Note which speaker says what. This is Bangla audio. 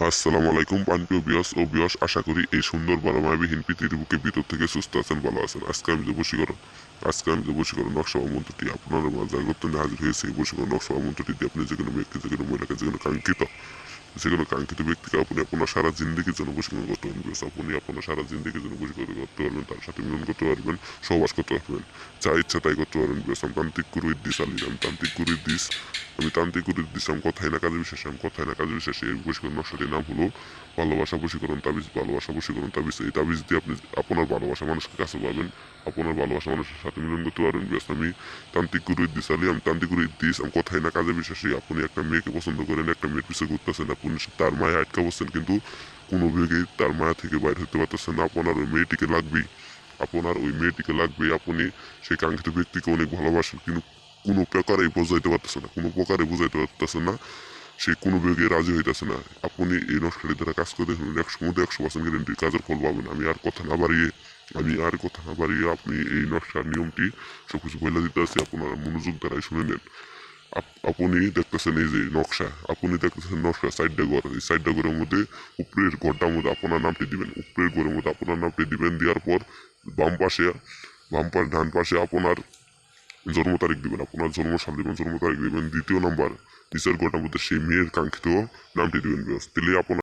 Speaker 1: আসসালামু আলাইকুম প্রিয় বিয়স ও বিয়স, আশা করি এই সুন্দর বারমায়াবিহীন পৃথিবীর বুকে ভিতর থেকে সুস্থ আছেন, ভালো আছেন। আজকে আমি যে বশীকরণ নকশা বা মন্ত্রটি আপনার মাঝে আগত হাজির হয়েছে। এই বশীকরণ নকশা বা মন্ত্রটি দিয়ে আপনি যে কোনো ব্যক্তি, যে কোনো মহিলাকে, যে কোনো কাঙ্ক্ষিত ব্যক্তিকে আপনি আপনার সারা জিন্দগির জন্য বশীকরণ করতে পারবেন। আপনি আপনার সারা জিন্দগির জন্য বশীকরণ করতে পারবেন, তার সাথে মিলন করতে পারবেন, সহবাস করতে পারবেন, যা ইচ্ছা তাই করতে পারবেন। আমি তান্ত্রিক গুরু ইদ্দিস আলী, আমি তান্ত্রিক গুরু ইদ্দিস আমি কথাই না কাজে বিশ্বাসী, এই বশীকরণ নকশাটির নাম হলো ভালোবাসা বশীকরণ তাবিজ। ভালোবাসা বশীকরণ তাবিজ, এই তাবিজ দিয়ে আপনি আপনার ভালোবাসা মানুষকে কাছে পাবেন, আপনার ভালোবাসা মানুষের সাথে মিলন করতে পারবেন। আমি তান্ত্রিক গুরু ইদ্দিস আলী, আমি তান্ত্রিক গুরু ইদ্দিস আমি কথাই না কাজে বিশ্বাসী। আপনি একটা মেয়েকে পছন্দ করেন, একটা মেয়ের পিছিয়ে ঘুরতেছেন, আপনি তার মায়া আটকা বসছেন, কিন্তু কোনো বেগেই তার মায়া থেকে বাইরে হতে পারতেছেন না। আপনার ওই মেয়েটিকে লাগবে, আপনি সেই কাঙ্ক্ষিত ব্যক্তিকে অনেক ভালোবাসেন, কিন্তু কোনো প্রকারে বোঝাইতে পারতেছেন না, সে কোনো বেগে রাজি হইতেছে না। আপনি এই নকশাটি দ্বারা কাজ করে দেখুন, 100% গ্যারেন্টি কাজের ফল পাবেন। আমি আর কথা না বাড়িয়ে আপনি এই নকশার নিয়মটি সবকিছু বলে দিতে আছি, আপনার মনোযোগ দ্বারাই শুনে নেন। আপনি দেখতেছেন এই যে নকশা, আপনি দেখতেছেন নকশা সাইডটা ঘর, এই সাইডটা ঘরের মধ্যে উপরের ঘরটার মধ্যে আপনার নামটি দিবেন, উপরের ঘরের মধ্যে আপনার নামটি দিবেন। দেওয়ার পর বাম পাশে ডান পাশে আপনার জন্ম তারিখ দিবেন, আপনার জন্মসাল দিবেন, জন্ম তারিখ দিবেন। দ্বিতীয় নাম্বার নিচের ঘরটার মধ্যে সেই মেয়ের কাঙ্ক্ষিত নামটি দিবেন। দিলে আপনার